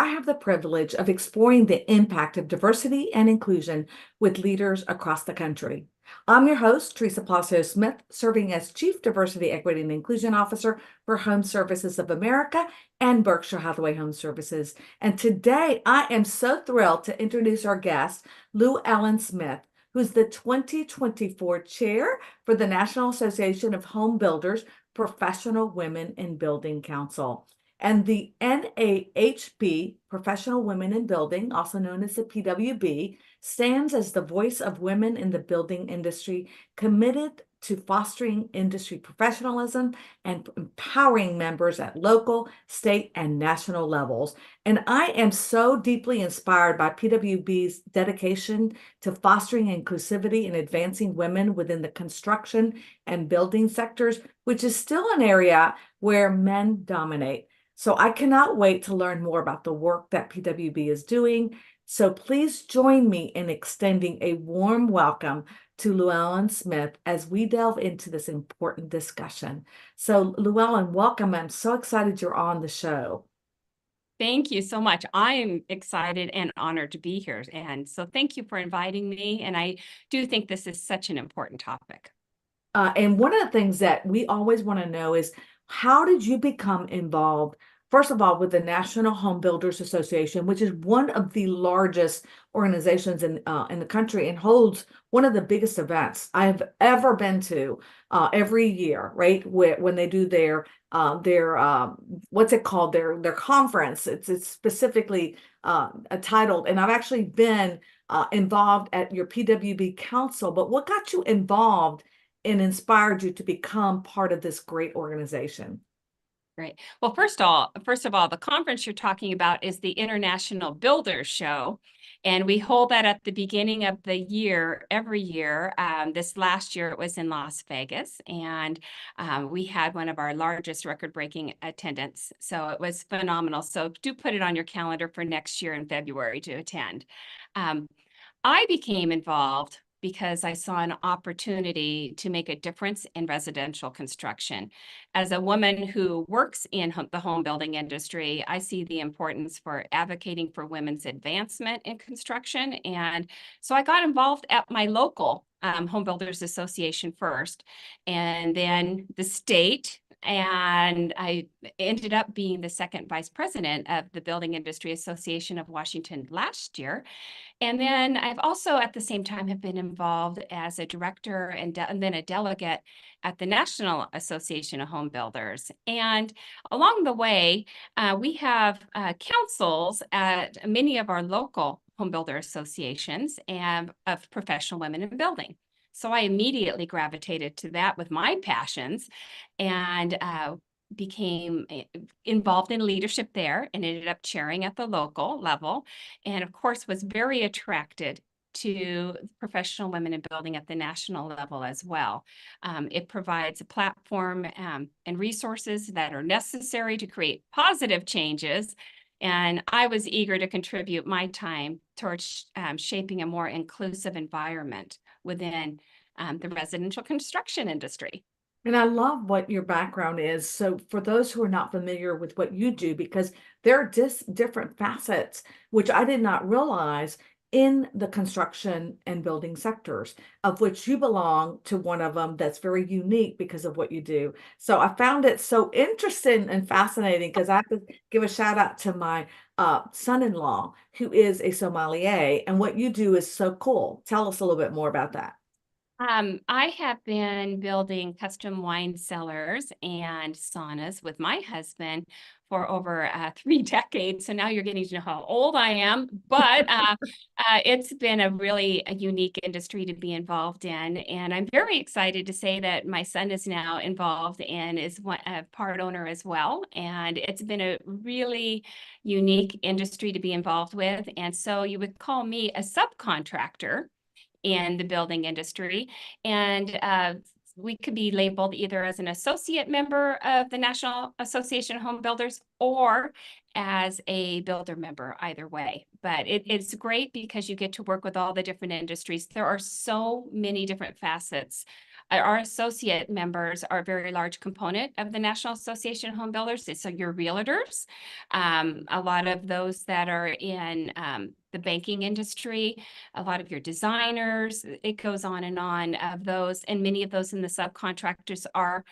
I have the privilege of exploring the impact of diversity and inclusion with leaders across the country. I'm your host, Teresa Placio Smith, serving as Chief Diversity, Equity, and Inclusion Officer for Home Services of America and Berkshire Hathaway Home Services. And today I am so thrilled to introduce our guest, Luellen Smith, who's the 2024 Chair for the National Association of Home Builders Professional Women in Building Council. And the NAHB Professional Women in Building, also known as the PWB, stands as the voice of women in the building industry, committed to fostering industry professionalism and empowering members at local, state, and national levels. And I am so deeply inspired by PWB's dedication to fostering inclusivity and advancing women within the construction and building sectors, which is still an area where men dominate. So I cannot wait to learn more about the work that PWB is doing. So please join me in extending a warm welcome to Luellen Smith as we delve into this important discussion. So Luellen, welcome. I'm so excited you're on the show. Thank you so much. I am excited and honored to be here. And so thank you for inviting me. And I do think this is such an important topic. And one of the things that we always want to know is, how did you become involved, first of all, with the National Home Builders Association, which is one of the largest organizations in the country and holds one of the biggest events I have ever been to every year, right? When they do their what's it called? Their conference. It's specifically titled, and I've actually been involved at your PWB council. But what got you involved and inspired you to become part of this great organization? Great. Well, first of all, the conference you're talking about is the International Builders Show. And we hold that at the beginning of the year, every year. This last year, it was in Las Vegas, and we had one of our largest record-breaking attendance. So it was phenomenal. So do put it on your calendar for next year in February to attend. I became involved because I saw an opportunity to make a difference in residential construction. As a woman who works in the home building industry, I see the importance for advocating for women's advancement in construction. And so I got involved at my local Home Builders Association first, and then the state. And I ended up being the second vice president of the Building Industry Association of Washington last year. And then I've also, at the same time, have been involved as a director and then a delegate at the National Association of Home Builders. And along the way, we have councils at many of our local home builder associations and of professional women in building. So I immediately gravitated to that with my passions and became involved in leadership there and ended up chairing at the local level. And of course, was very attracted to professional women in building at the national level as well. It provides a platform and resources that are necessary to create positive changes. And I was eager to contribute my time towards shaping a more inclusive environment within the residential construction industry. And I love what your background is. So for those who are not familiar with what you do, because there are different facets, which I did not realize in the construction and building sectors, of which you belong to one of them that's very unique because of what you do. So I found it so interesting and fascinating, because I have to give a shout out to my son-in-law, who is a sommelier, and what you do is so cool. Tell us a little bit more about that. I have been building custom wine cellars and saunas with my husband for over 3 decades. So now you're getting to know how old I am, but it's been a really unique industry to be involved in. And I'm very excited to say that my son is now involved and is a part owner as well. And it's been a really unique industry to be involved with. And so you would call me a subcontractor in the building industry. And we could be labeled either as an associate member of the National Association of Home Builders or as a builder member, either way. But it's great because you get to work with all the different industries. There are so many different facets Our associate members are a very large component of the National Association of Home Builders. So your realtors, a lot of those that are in the banking industry, a lot of your designers, it goes on of those, and many of those in the subcontractors are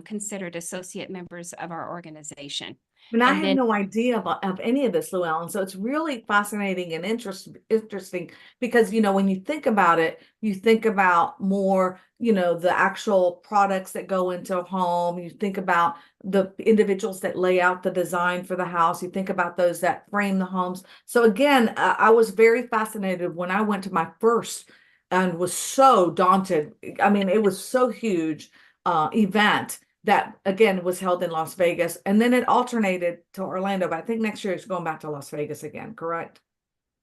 considered associate members of our organization. And I And had then no idea of any of this, Luellen. So it's really fascinating and interesting because, when you think about it, you think about more, the actual products that go into a home. You think about the individuals that lay out the design for the house. You think about those that frame the homes. So again, I was very fascinated when I went to my first and was so daunted. I mean, it was so huge event that again was held in Las Vegas, and then it alternated to Orlando, but I think next year it's going back to Las Vegas again, correct?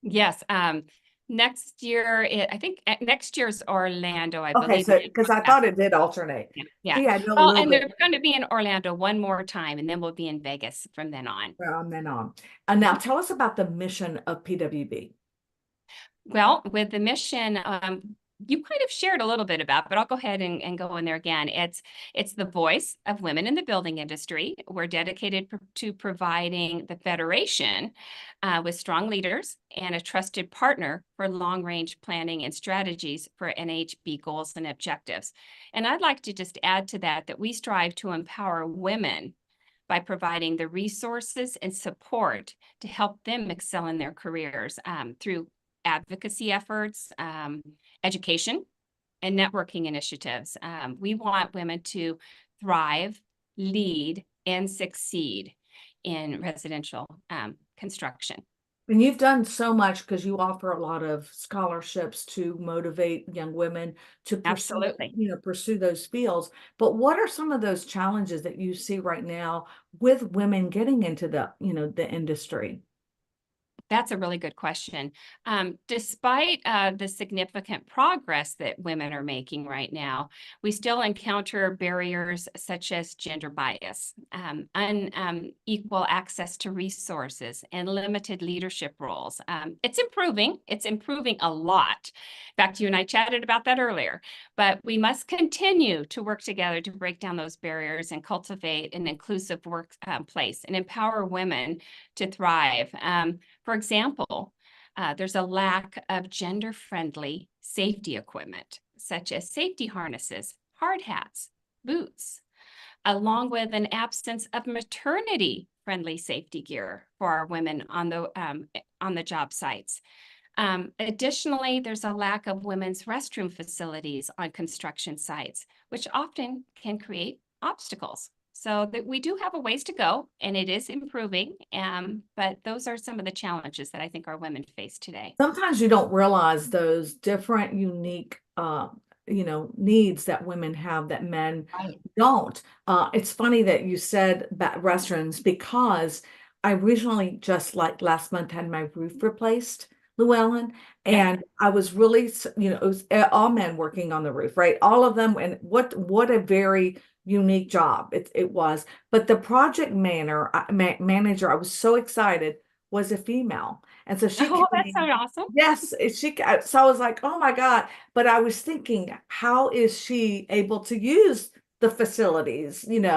yes, next year, I think next year's Orlando, I Okay, believe. so because I thought it did alternate. Yeah, yeah. See, I know a Well, little and bit they're going to be in Orlando one more time, and then we'll be in Vegas from then on. from then on. And now tell us about the mission of PWB. Well, with the mission, you kind of shared a little bit about, but I'll go ahead and go in there again. It's the voice of women in the building industry. We're dedicated to providing the Federation with strong leaders and a trusted partner for long-range planning and strategies for NAHB goals and objectives. And I'd like to just add to that we strive to empower women by providing the resources and support to help them excel in their careers through advocacy efforts, education, and networking initiatives. We want women to thrive, lead, and succeed in residential construction. And you've done so much because you offer a lot of scholarships to motivate young women to pursue, Absolutely. pursue those fields. But what are some of those challenges that you see right now with women getting into the industry? That's a really good question. Despite the significant progress that women are making right now, we still encounter barriers such as gender bias, unequal access to resources, and limited leadership roles. It's improving. It's improving a lot. In fact, you and I chatted about that earlier, but we must continue to work together to break down those barriers and cultivate an inclusive workplace and empower women to thrive. For example, there's a lack of gender-friendly safety equipment, such as safety harnesses, hard hats, boots, along with an absence of maternity-friendly safety gear for our women on the job sites. Additionally, there's a lack of women's restroom facilities on construction sites, which often can create obstacles. So that we do have a ways to go, and it is improving. But those are some of the challenges that I think our women face today. Sometimes you don't realize those different, unique, needs that women have that men Right. don't. It's funny that you said about restrooms because I recently, just like last month, had my roof replaced, Llewellyn, Yeah. and I was really, it was all men working on the roof, right? All of them, and what a very unique job it was. But the project manager, I was so excited, was a female, and so she Oh, that's so came. awesome. Yes, so I was like, oh my God. But I was thinking, how is she able to use the facilities, and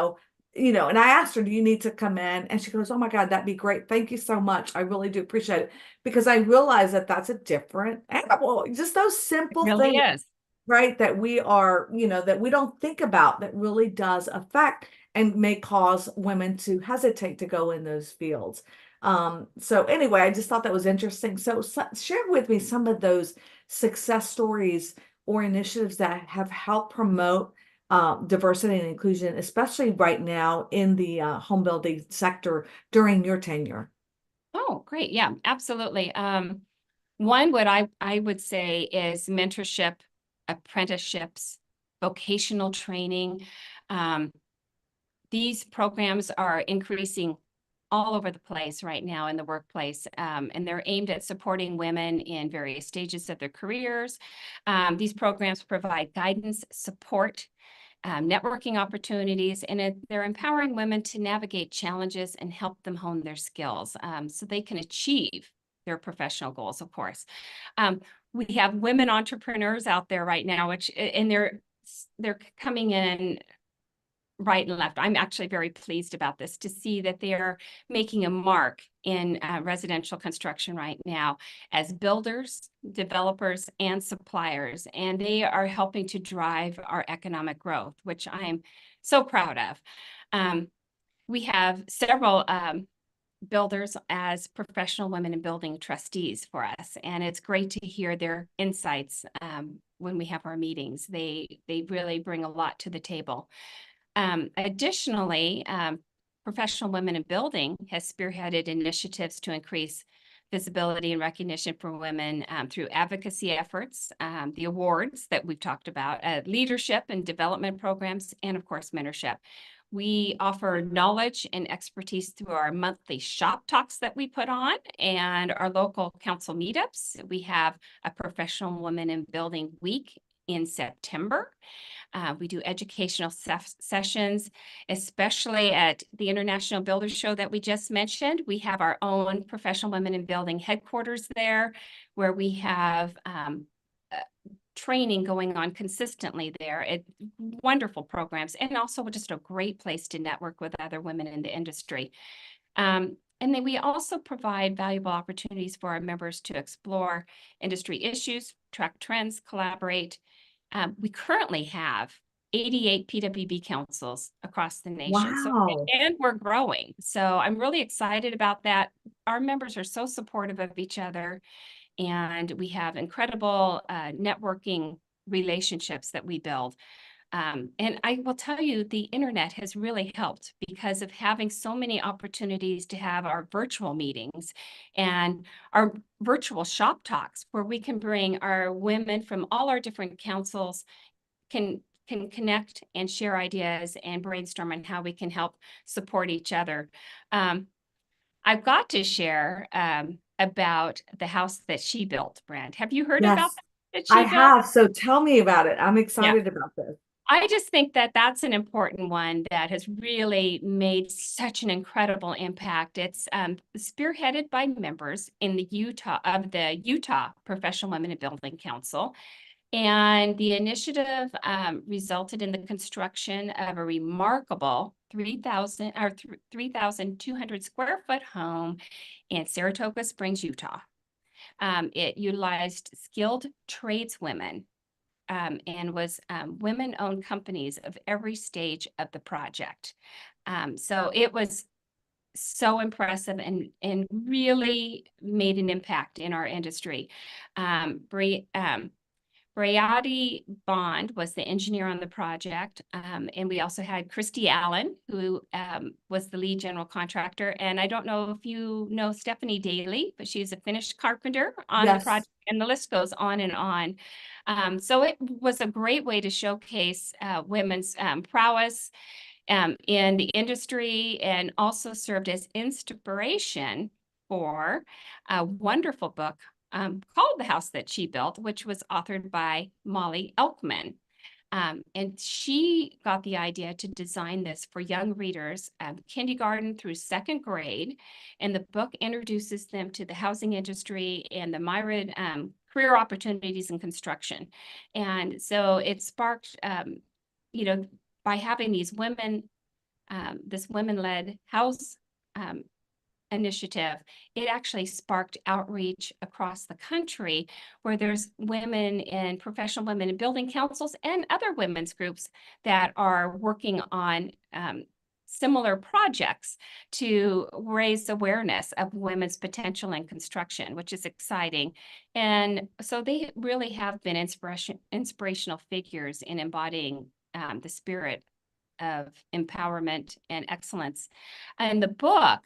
I asked her, do you need to come in? And she goes, oh my God, that'd be great. Thank you so much. I really do appreciate it. Because I realize that that's a different animal, just those It simple really things, is. right? That we are, that we don't think about that really does affect and may cause women to hesitate to go in those fields. So anyway, I just thought that was interesting. So share with me some of those success stories or initiatives that have helped promote diversity and inclusion, especially right now in the home building sector during your tenure. Oh, great. Yeah, absolutely. One, what I would say is mentorship, apprenticeships, vocational training. Um, these programs are increasing all over the place right now in the workplace, and they're aimed at supporting women in various stages of their careers. These programs provide guidance, support, networking opportunities, and they're empowering women to navigate challenges and help them hone their skills so they can achieve their professional goals, of course. We have women entrepreneurs out there right now, and they're they're coming in right and left. I'm actually very pleased about this, to see that they're making a mark in residential construction right now as builders, developers, and suppliers. And they are helping to drive our economic growth, which I'm so proud of. We have several builders as professional women in building trustees for us. And it's great to hear their insights when we have our meetings. They really bring a lot to the table. Additionally, Professional Women in Building has spearheaded initiatives to increase visibility and recognition for women through advocacy efforts, the awards that we've talked about, leadership and development programs, and of course, mentorship. We offer knowledge and expertise through our monthly shop talks that we put on and our local council meetups. We have a Professional Women in Building Week in September. We do educational sessions, especially at the International Builders Show that we just mentioned. We have our own Professional Women in Building headquarters there, where we have training going on consistently there. Wonderful programs, and also just a great place to network with other women in the industry. And then we also provide valuable opportunities for our members to explore industry issues, track trends, collaborate. We currently have 88 PWB councils across the nation. Wow. And we're growing. So I'm really excited about that. Our members are so supportive of each other, and we have incredible networking relationships that we build. And I will tell you, the internet has really helped because of having so many opportunities to have our virtual meetings and our virtual shop talks, where we can bring our women from all our different councils, can connect and share ideas and brainstorm on how we can help support each other. I've got to share about the house that she built, Brand. Have you heard about Yes, that she I built? have. So tell me about it. I'm Yeah. excited about this. I just think that that's an important one that has really made such an incredible impact. It's spearheaded by members in the Utah Professional Women in Building Council. And the initiative resulted in the construction of a remarkable 3,200 square foot home in Saratoga Springs, Utah. It utilized skilled tradeswomen and was women-owned companies of every stage of the project. So it was so impressive and really made an impact in our industry. Brayati Bond was the engineer on the project. And we also had Christy Allen, who was the lead general contractor. And I don't know if you know Stephanie Daly, but she's a finished carpenter on the project, and the list goes on and on. So it was a great way to showcase women's prowess in the industry, and also served as inspiration for a wonderful book called The House That She Built, which was authored by Molly Elkman. And she got the idea to design this for young readers, kindergarten through second grade. And the book introduces them to the housing industry and the myriad career opportunities in construction. And so it sparked, by having these women, this women-led house initiative, it actually sparked outreach across the country, where there's women in Professional Women in Building councils and other women's groups that are working on similar projects to raise awareness of women's potential in construction, which is exciting. And so they really have been inspirational figures in embodying the spirit of empowerment and excellence. And the book,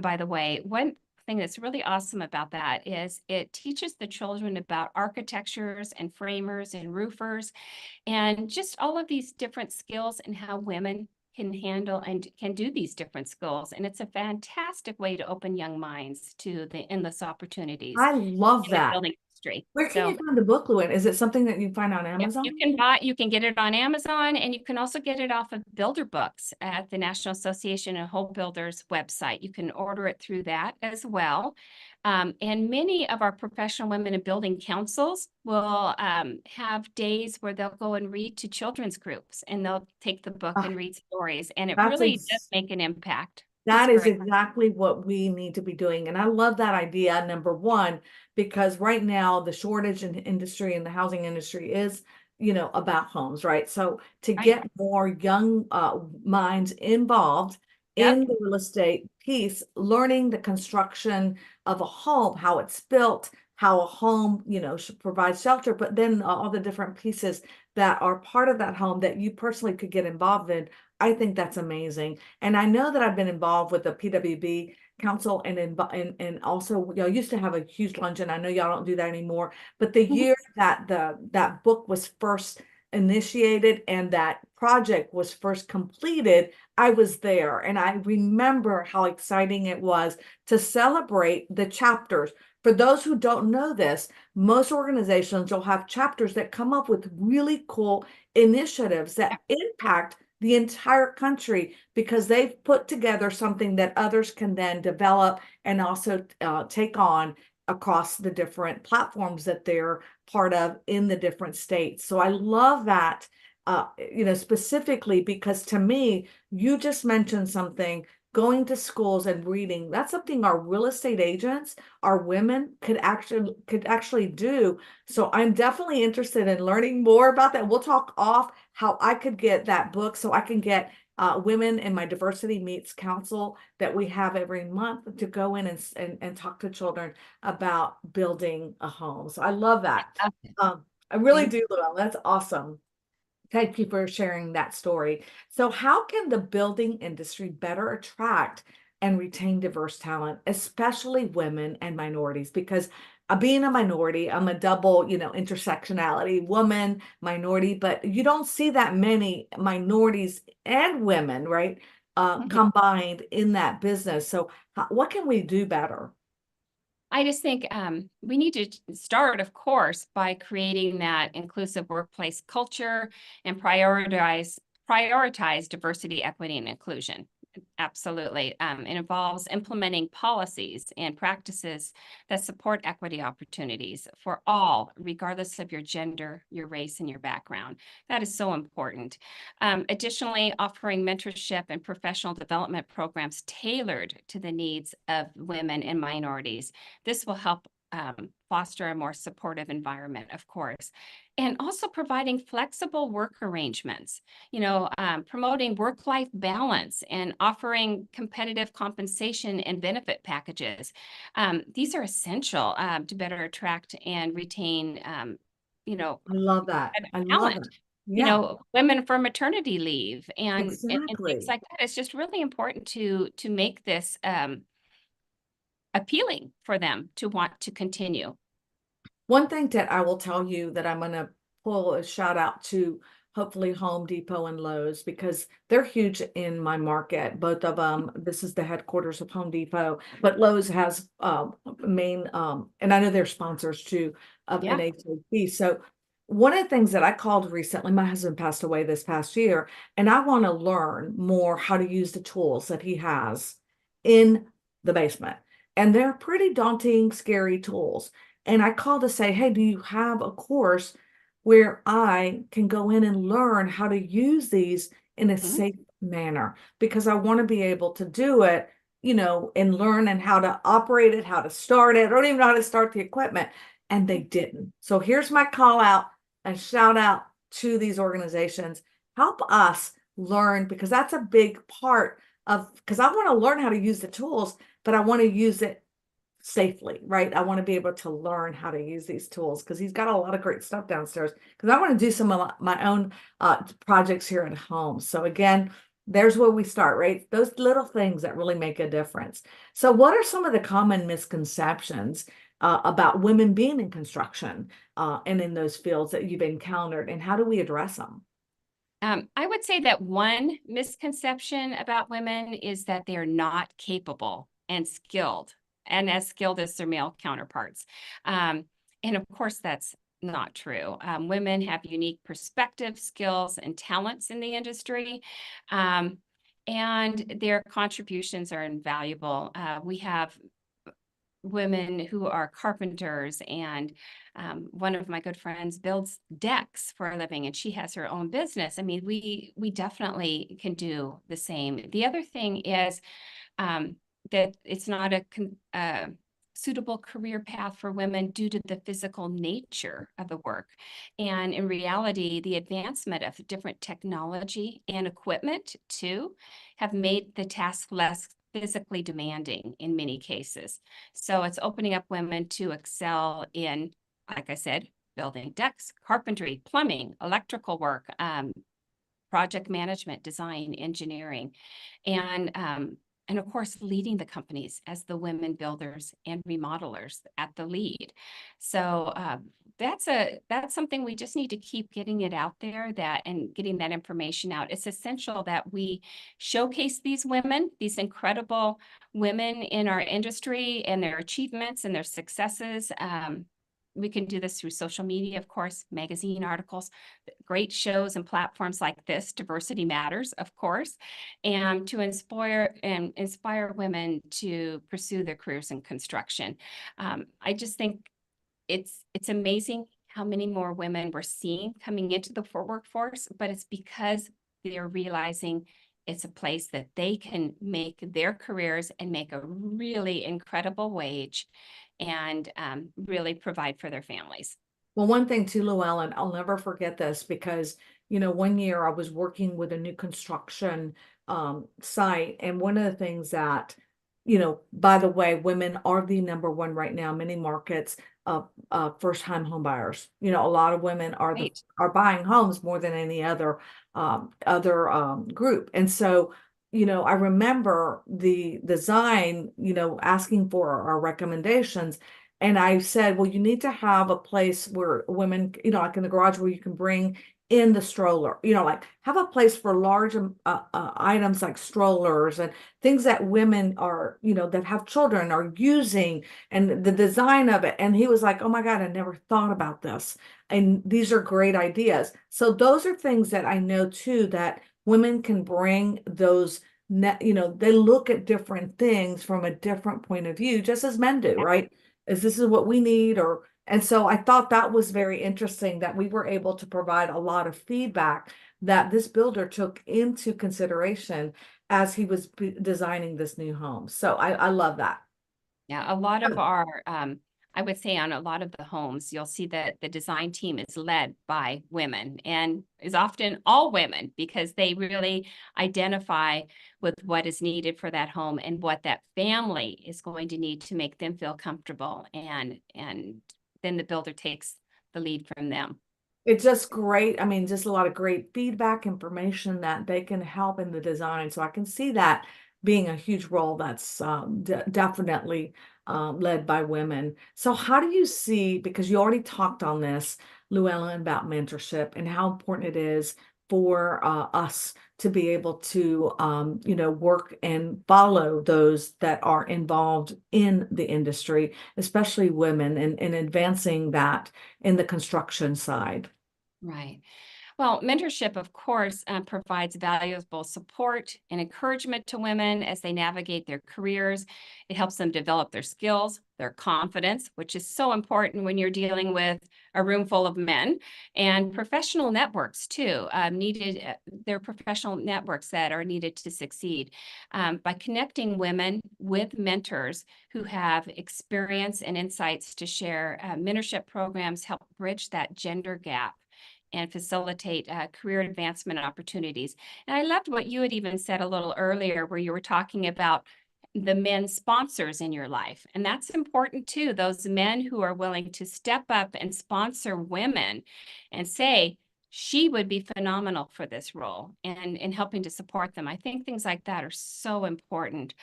by the way, one thing that's really awesome about that is it teaches the children about architectures and framers and roofers, and just all of these different skills and how women can handle and can do these different skills. And it's a fantastic way to open young minds to the endless opportunities. I love in the that. building industry. Where can So you find the book, Luann? Is it something that you find on yep, Amazon? you can get it on Amazon, and you can also get it off of Builder Books at the National Association of Home Builders website. You can order it through that as well. And many of our professional women in building councils will have days where they'll go and read to children's groups, and they'll take the book Ah, and read stories, and it that's really does ex make an impact. It's That is great. exactly what we need to be doing. And I love that idea, number one, because right now the shortage in the industry and the housing industry is, about homes, right? So to Right. get more young minds involved Yep. in the real estate piece, learning the construction of a home, how it's built, how a home, should provide shelter, but then all the different pieces that are part of that home that you personally could get involved in. I think that's amazing. And I know that I've been involved with the PWB Council and also y'all used to have a huge luncheon. I know y'all don't do that anymore, but the Mhm. year that that book was first initiated and that project was first completed, I was there and I remember how exciting it was to celebrate the chapters. For those who don't know this, most organizations will have chapters that come up with really cool initiatives that impact the entire country because they've put together something that others can then develop and also take on across the different platforms that they're part of in the different states. So I love that, specifically because to me, you just mentioned something. Going to schools and reading, that's something our real estate agents, our women could actually do. So I'm definitely interested in learning more about that. We'll talk off how I could get that book so I can get women in my diversity meets council that we have every month to go in and talk to children about building a home. So I love that. Okay. I really Thank do, Luelle. That's awesome. Thank you for sharing that story. So, how can the building industry better attract and retain diverse talent, especially women and minorities? Because being a minority, I'm a double, intersectionality, woman, minority, but you don't see that many minorities and women, right, Mhm. combined in that business. So, what can we do better? I just think we need to start, of course, by creating that inclusive workplace culture and prioritize diversity, equity, and inclusion. Absolutely. It involves implementing policies and practices that support equity opportunities for all, regardless of your gender, your race, and your background. That is so important. Additionally, offering mentorship and professional development programs tailored to the needs of women and minorities. This will help foster a more supportive environment, of course, and also providing flexible work arrangements, promoting work-life balance and offering competitive compensation and benefit packages. These are essential to better attract and retain, I love that. I love talent. it. Yeah, Women for maternity leave and things exactly. like that. It's just really important to make this appealing for them to want to continue. One thing that I will tell you that I'm going to pull a shout out to hopefully Home Depot and Lowe's because they're huge in my market. Both of them, this is the headquarters of Home Depot, but Lowe's has main, and I know they're sponsors too of Yeah. NAHB. So one of the things that I called recently, my husband passed away this past year, and I want to learn more how to use the tools that he has in the basement. And they're pretty daunting, scary tools. And I called to say, hey, do you have a course where I can go in and learn how to use these in a Mhm. safe manner? Because I want to be able to do it, and learn and how to operate it, how to start it. I don't even know how to start the equipment. And they didn't. So here's my call out and shout out to these organizations. Help us learn because that's a big part of because I want to learn how to use the tools, but I want to use it safely, right? I want to be able to learn how to use these tools because he's got a lot of great stuff downstairs. Because I want to do some of my own projects here at home. So again, there's where we start, right? Those little things that really make a difference. So, what are some of the common misconceptions about women being in construction and in those fields that you've encountered, and how do we address them? I would say that one misconception about women is that they are not capable and skilled, and as skilled as their male counterparts. Um, And of course, that's not true. Women have unique perspectives, skills, and talents in the industry. And their contributions are invaluable. We have women who are carpenters, and one of my good friends builds decks for a living, and she has her own business. I mean, we definitely can do the same. The other thing is that it's not a suitable career path for women due to the physical nature of the work. And in reality, the advancement of different technology and equipment too have made the task less physically demanding in many cases. So it's opening up women to excel in, like I said, building decks, carpentry, plumbing, electrical work, project management, design, engineering, and of course, leading the companies as the women builders and remodelers at the lead. So that's something we just need to keep getting it out there, and getting that information out. It's essential that we showcase these women, these incredible women in our industry, and their achievements and their successes. We can do this through social media, of course, magazine articles, great shows and platforms like this, Diversity Matters, of course, and to inspire women to pursue their careers in construction. I just think it's amazing how many more women we're seeing coming into the workforce, but it's because they're realizing it's a place that they can make their careers and make a really incredible wage, and really provide for their families. Well, one thing too, Luellen, I'll never forget this because, one year I was working with a new construction site, and one of the things that, by the way, women are the number one right now in many markets of first-time home buyers. A lot of women Right. are buying homes more than any other group. And so, I remember the design, asking for our recommendations. And I said, well, you need to have a place where women, like in the garage where you can bring in the stroller, like have a place for large items like strollers and things that women are, that have children are using, and the design of it. And he was like, oh my God, I never thought about this. And these are great ideas. So those are things that I know too, that women can bring those, they look at different things from a different point of view, just as men do, right? This is what we need, and so I thought that was very interesting that we were able to provide a lot of feedback that this builder took into consideration as he was designing this new home. So I love that. Yeah, a lot of our, I would say on a lot of the homes, you'll see that the design team is led by women, and is often all women, because they really identify with what is needed for that home and what that family is going to need to make them feel comfortable. And then the builder takes the lead from them. It's just great. I mean, just a lot of great feedback, information that they can help in the design. So I can see that being a huge role that's definitely led by women. So how do you see, because you already talked on this, Luellen, about mentorship and how important it is for us to be able to, work and follow those that are involved in the industry, especially women, and advancing that in the construction side. Right. Well, mentorship, of course, provides valuable support and encouragement to women as they navigate their careers. It helps them develop their skills, their confidence, which is so important when you're dealing with a room full of men, and professional networks too. There are professional networks that are needed to succeed. By connecting women with mentors who have experience and insights to share, mentorship programs help bridge that gender gap and facilitate career advancement opportunities. And I loved what you had even said a little earlier, where you were talking about the men sponsors in your life. And that's important too. Those men who are willing to step up and sponsor women and say, she would be phenomenal for this role, and in helping to support them. I think things like that are so important.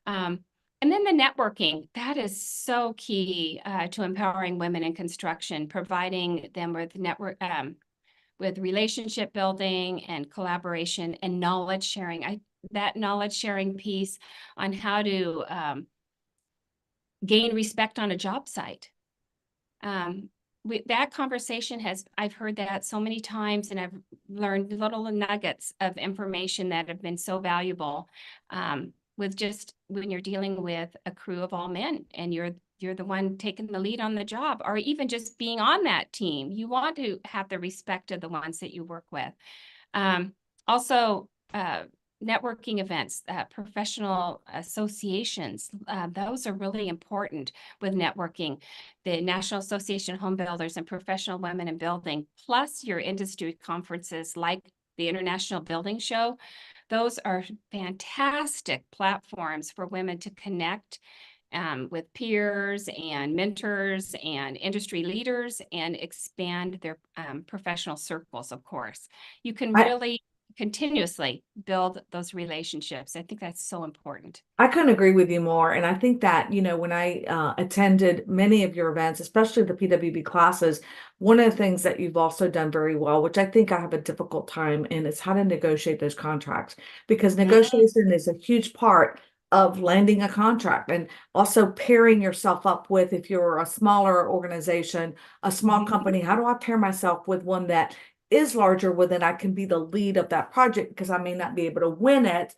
And then the networking, that is so key to empowering women in construction, providing them with relationship building and collaboration and knowledge sharing. That knowledge sharing piece on how to gain respect on a job site. That conversation I've heard that so many times, and I've learned little nuggets of information that have been so valuable, with just when you're dealing with a crew of all men and you're the one taking the lead on the job, or even just being on that team. You want to have the respect of the ones that you work with. Also, networking events, professional associations, those are really important with networking. The National Association of Home Builders and Professional Women in Building, plus your industry conferences like the International Building Show, those are fantastic platforms for women to connect with peers and mentors and industry leaders and expand their professional circles, of course. You can really continuously build those relationships. I think that's so important. I couldn't agree with you more. And I think that, when I attended many of your events, especially the PWB classes, one of the things that you've also done very well, which I think I have a difficult time in, is how to negotiate those contracts, because negotiation is a huge part of landing a contract, and also pairing yourself up with, if you're a smaller organization, a small company, how do I pair myself with one that is larger, where then I can be the lead of that project, because I may not be able to win it,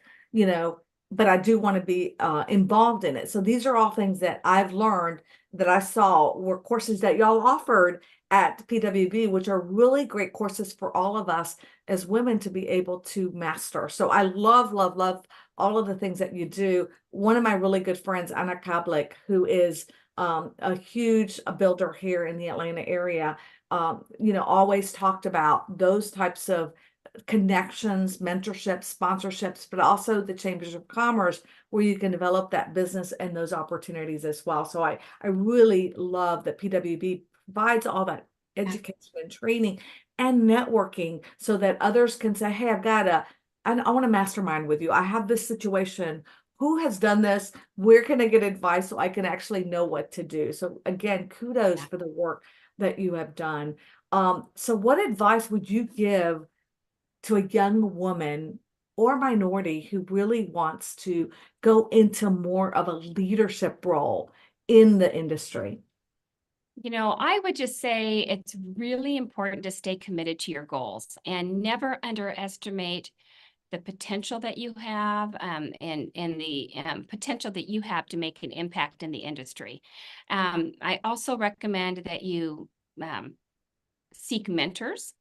but I do want to be involved in it. So these are all things that I've learned, that I saw were courses that y'all offered at PWB, which are really great courses for all of us as women to be able to master. So I love, love, love all of the things that you do. One of my really good friends, Anna Kablik, who is a huge builder here in the Atlanta area, always talked about those types of connections, mentorships, sponsorships, but also the chambers of commerce, where you can develop that business and those opportunities as well. So I really love that PWB provides all that education and training and networking, so that others can say, hey, I want to mastermind with you. I have this situation. Who has done this? Where can I get advice so I can actually know what to do? So again, kudos for the work that you have done. So what advice would you give to a young woman or minority who really wants to go into more of a leadership role in the industry? I would just say it's really important to stay committed to your goals and never underestimate the potential that you have, and the potential that you have to make an impact in the industry. I also recommend that you seek mentors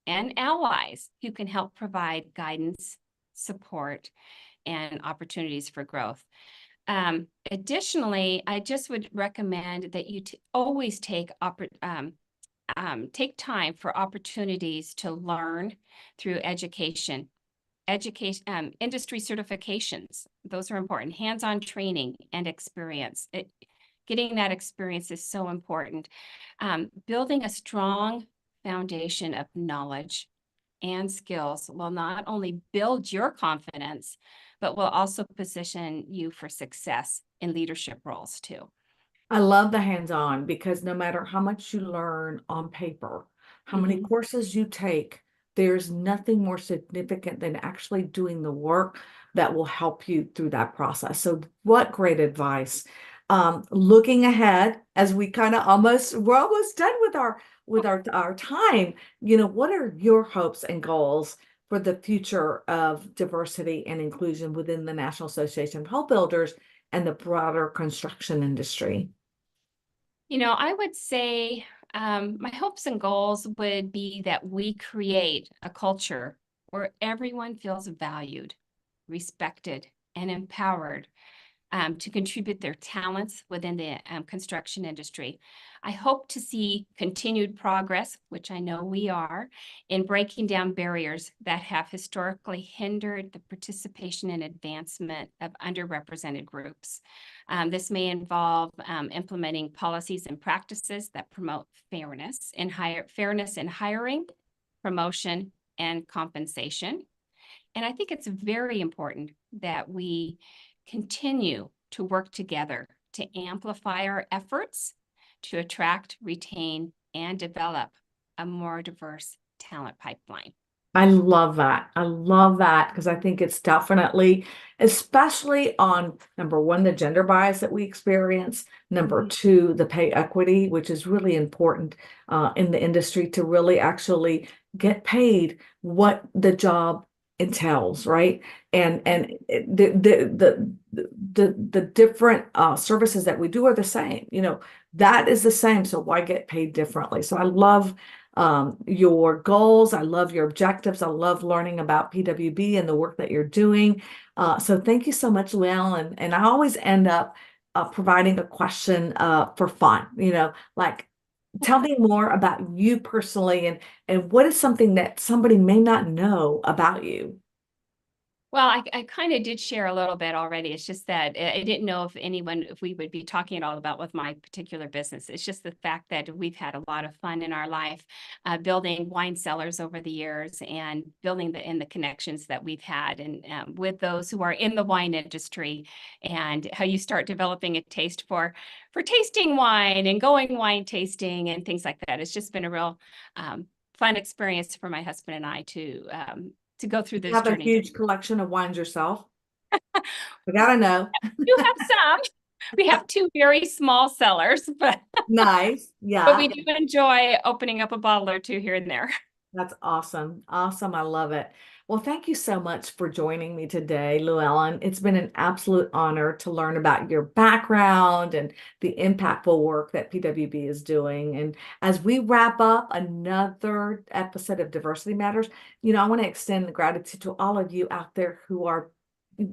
and allies who can help provide guidance, support, and opportunities for growth. Additionally, I just would recommend that you always take time for opportunities to learn through education, industry certifications. Those are important. Hands-on training and experience. Getting that experience is so important. Building a strong foundation of knowledge and skills will not only build your confidence, but will also position you for success in leadership roles too. I love the hands-on, because no matter how much you learn on paper, how many courses you take, there's nothing more significant than actually doing the work that will help you through that process. So what great advice. Looking ahead, as we're almost done with our time, what are your hopes and goals for the future of diversity and inclusion within the National Association of Home Builders and the broader construction industry? I would say my hopes and goals would be that we create a culture where everyone feels valued, respected, and empowered to contribute their talents within the construction industry. I hope to see continued progress, which I know we are, in breaking down barriers that have historically hindered the participation and advancement of underrepresented groups. This may involve implementing policies and practices that promote fairness in hiring, promotion, and compensation. And I think it's very important that we continue to work together to amplify our efforts to attract, retain, and develop a more diverse talent pipeline. I love that. I love that because I think it's definitely, especially on number one, the gender bias that we experience. Number Mhm. two, the pay equity, which is really important in the industry to really actually get paid what the job entails, right? And the different services that we do are the same. That is the same. So why get paid differently? So I love your goals. I love your objectives. I love learning about PWB and the work that you're doing. So thank you so much, Luellen. And I always end up providing a question for fun, like tell me more about you personally and what is something that somebody may not know about you. Well, I kind of did share a little bit already. It's just that I didn't know if we would be talking at all about with my particular business. It's just the fact that we've had a lot of fun in our life, building wine cellars over the years and building in the connections that we've had and with those who are in the wine industry, and how you start developing a taste for tasting wine and going wine tasting and things like that. It's just been a real fun experience for my husband and I to go through You this have a journey. huge collection of wines yourself. I gotta know. Do have some. We have two very small cellars, but Nice. we Yeah. do enjoy opening up a bottle or two here and there. That's awesome. Awesome. I love it. Well, thank you so much for joining me today, Llewellyn. It's been an absolute honor to learn about your background and the impactful work that PWB is doing. And as we wrap up another episode of Diversity Matters, I want to extend the gratitude to all of you out there who are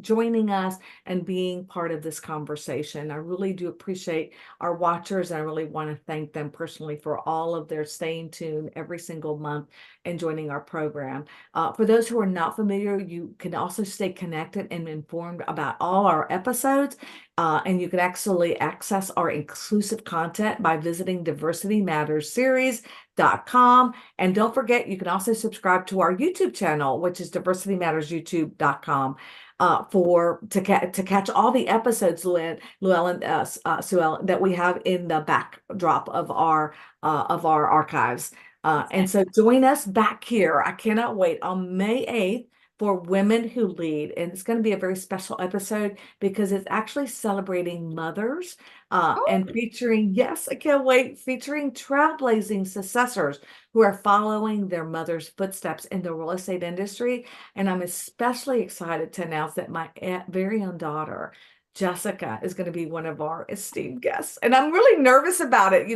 joining us and being part of this conversation. I really do appreciate our watchers. I really want to thank them personally for all of their staying tuned every single month and joining our program. For those who are not familiar, you can also stay connected and informed about all our episodes. And you can actually access our inclusive content by visiting diversitymattersseries.com. And don't forget, you can also subscribe to our YouTube channel, which is diversitymattersyoutube.com. To catch all the episodes, Llewellyn, Sue Ellen, that we have in the backdrop of our archives. And so join us back here. I cannot wait on May 8th for Women Who Lead. And it's going to be a very special episode because it's actually celebrating mothers Oh, and featuring, yes, I can't wait, featuring trailblazing successors who are following their mother's footsteps in the real estate industry. And I'm especially excited to announce that my very own daughter, Jessica, is going to be one of our esteemed guests. And I'm really nervous about it.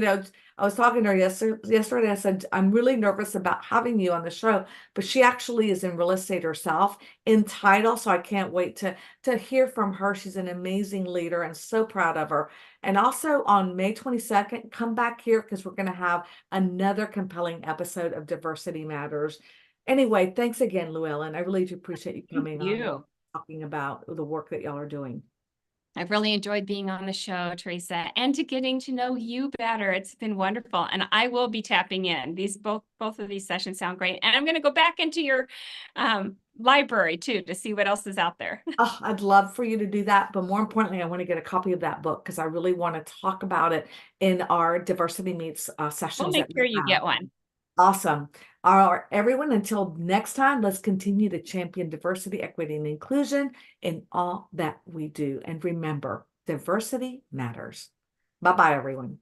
I was talking to her yesterday. I said, I'm really nervous about having you on the show, but she actually is in real estate herself in title. So I can't wait to hear from her. She's an amazing leader and so proud of her. And also on May 22nd, come back here because we're going to have another compelling episode of Diversity Matters. Anyway, thanks again, Llewellyn. I really do appreciate you thank coming on and you. talking about the work that y'all are doing. I've really enjoyed being on the show, Teresa, and to getting to know you better. It's been wonderful. And I will be tapping in. These both of these sessions sound great. And I'm going to go back into your library too to see what else is out there. Oh, I'd love for you to do that. But more importantly, I want to get a copy of that book because I really want to talk about it in our Diversity Meets We'll sessions make that we sure you have. get one. Awesome. All right, everyone, until next time, let's continue to champion diversity, equity, and inclusion in all that we do. And remember, diversity matters. Bye-bye, everyone.